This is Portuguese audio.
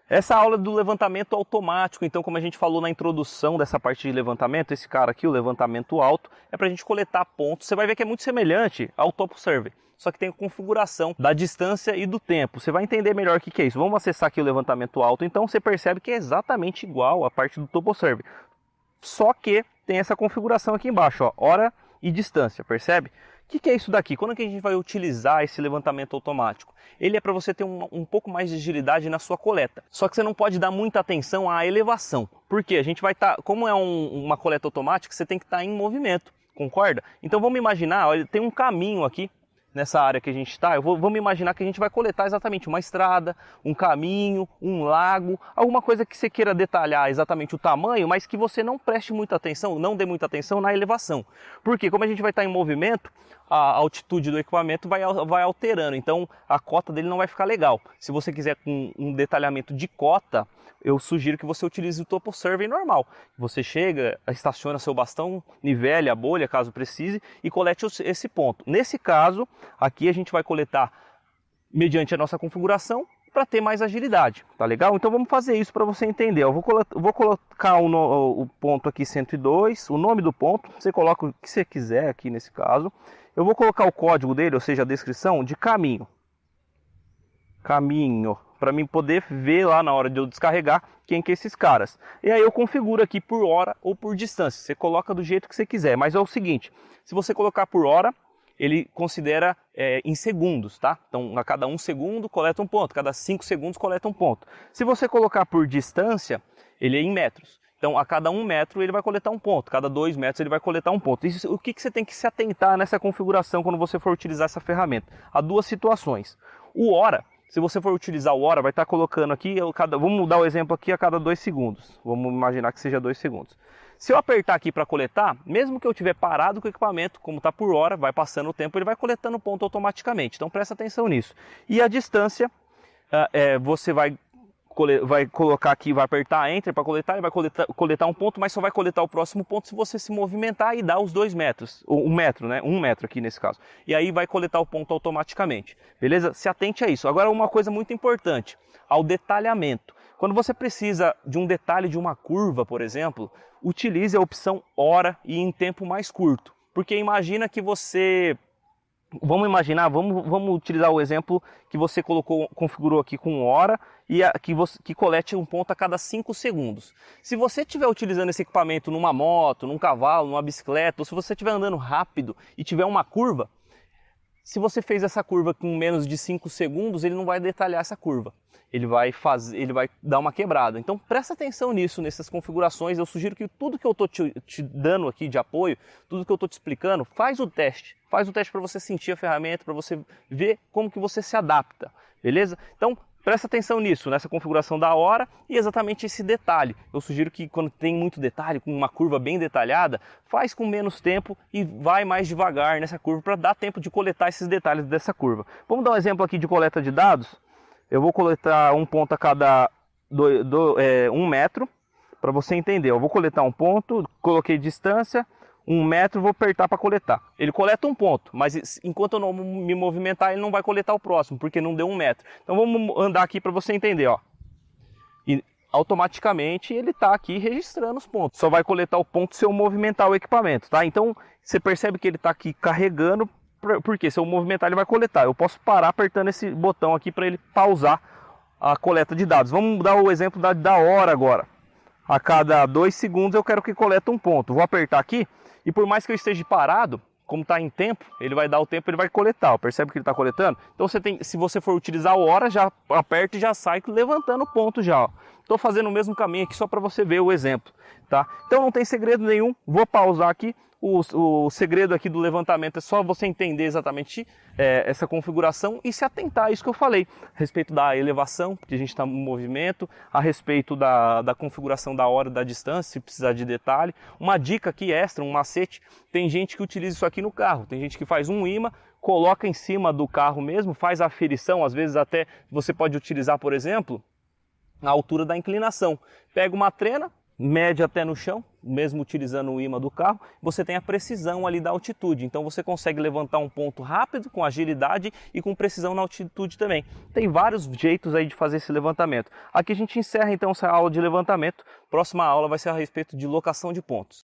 Essa aula do levantamento automático, então, como a gente falou na introdução dessa parte de levantamento, esse cara aqui, o levantamento alto, é para a gente coletar pontos. Você vai ver que é muito semelhante ao Topo Survey, só que tem a configuração da distância e do tempo. Você vai entender melhor o que é isso. Vamos acessar aqui o levantamento alto, então você percebe que é exatamente igual à parte do Topo Survey, só que tem essa configuração aqui embaixo, ó, hora e distância, percebe? O que é isso daqui? Quando que a gente vai utilizar esse levantamento automático? Ele é para você ter um pouco mais de agilidade na sua coleta. Só que você não pode dar muita atenção à elevação. Por quê? A gente vai estar, como é uma coleta automática, você tem que estar em movimento, concorda? Então vamos imaginar, olha, tem um caminho aqui nessa área que a gente está. Vamos imaginar que a gente vai coletar exatamente uma estrada, um caminho, um lago, alguma coisa que você queira detalhar exatamente o tamanho, mas que você não preste muita atenção, não dê muita atenção na elevação. Porque como a gente vai estar em movimento, a altitude do equipamento vai alterando, então a cota dele não vai ficar legal. Se você quiser um detalhamento de cota, eu sugiro que você utilize o Topo Survey normal. Você chega, estaciona seu bastão, nivele a bolha caso precise e colete esse ponto. Nesse caso, aqui a gente vai coletar mediante a nossa configuração para ter mais agilidade, tá legal? Então vamos fazer isso para você entender. Eu vou colocar o ponto aqui 102, o nome do ponto, você coloca o que você quiser aqui nesse caso. Eu vou colocar o código dele, ou seja, a descrição de caminho. Caminho, para mim poder ver lá na hora de eu descarregar quem que é esses caras. E aí eu configuro aqui por hora ou por distância. Você coloca do jeito que você quiser, mas é o seguinte, se você colocar por hora, ele considera em segundos, tá? Então a cada 1 segundo coleta um ponto, cada 5 segundos coleta um ponto. Se você colocar por distância, ele é em metros. Então, a cada 1 metro ele vai coletar um ponto, cada 2 metros ele vai coletar um ponto. Isso, o que você tem que se atentar nessa configuração quando você for utilizar essa ferramenta? Há duas situações. O hora, se você for utilizar o hora, vai estar colocando aqui, vamos mudar o exemplo aqui a cada 2 segundos. Vamos imaginar que seja 2 segundos. Se eu apertar aqui para coletar, mesmo que eu tiver parado com o equipamento, como está por hora, vai passando o tempo, ele vai coletando ponto automaticamente. Então, presta atenção nisso. E a distância, você vai colocar aqui, vai apertar Enter para coletar, ele vai coletar um ponto, mas só vai coletar o próximo ponto se você se movimentar e dar os 2 metros, ou 1 metro, né? 1 metro aqui nesse caso. E aí vai coletar o ponto automaticamente, beleza? Se atente a isso. Agora uma coisa muito importante, ao detalhamento. Quando você precisa de um detalhe de uma curva, por exemplo, utilize a opção hora e em tempo mais curto. Porque imagina que você... Vamos imaginar, vamos utilizar o exemplo que você configurou aqui com hora e que colete um ponto a cada 5 segundos. Se você estiver utilizando esse equipamento numa moto, num cavalo, numa bicicleta, ou se você estiver andando rápido e tiver uma curva, se você fez essa curva com menos de 5 segundos, ele não vai detalhar essa curva. Ele vai dar uma quebrada. Então presta atenção nisso, nessas configurações. Eu sugiro que tudo que eu estou te dando aqui de apoio, tudo que eu estou te explicando, faz o teste. Faz o teste para você sentir a ferramenta, para você ver como que você se adapta, beleza? Então presta atenção nisso, nessa configuração da hora e exatamente esse detalhe. Eu sugiro que quando tem muito detalhe, com uma curva bem detalhada, faz com menos tempo e vai mais devagar nessa curva para dar tempo de coletar esses detalhes dessa curva. Vamos dar um exemplo aqui de coleta de dados. Eu vou coletar um ponto a cada 1 metro, para você entender. Eu vou coletar um ponto, coloquei distância, 1 metro, vou apertar para coletar. Ele coleta um ponto, mas enquanto eu não me movimentar, ele não vai coletar o próximo, porque não deu 1 metro. Então vamos andar aqui para você entender, ó. E automaticamente ele está aqui registrando os pontos. Só vai coletar o ponto se eu movimentar o equipamento, tá? Então você percebe que ele está aqui carregando, porque se eu movimentar ele vai coletar. Eu posso parar apertando esse botão aqui para ele pausar a coleta de dados. Vamos dar o exemplo da hora agora. A cada 2 segundos eu quero que coleta um ponto. Vou apertar aqui e por mais que eu esteja parado, como está em tempo, ele vai dar o tempo, ele vai coletar. Percebe que ele está coletando? Então se você for utilizar o hora, já aperta e já sai levantando o ponto já. Estou fazendo o mesmo caminho aqui só para você ver o exemplo, tá? Então não tem segredo nenhum. Vou pausar aqui. O segredo aqui do levantamento é só você entender exatamente essa configuração e se atentar a isso que eu falei, a respeito da elevação, porque a gente está em movimento, a respeito da configuração da hora, da distância, se precisar de detalhe. Uma dica aqui extra, um macete, tem gente que utiliza isso aqui no carro, tem gente que faz um ímã, coloca em cima do carro mesmo, faz a aferição, às vezes até você pode utilizar, por exemplo, a altura da inclinação. Pega uma trena, mede até no chão, mesmo utilizando o ímã do carro, você tem a precisão ali da altitude, então você consegue levantar um ponto rápido, com agilidade e com precisão na altitude também. Tem vários jeitos aí de fazer esse levantamento. Aqui a gente encerra então essa aula de levantamento, próxima aula vai ser a respeito de locação de pontos.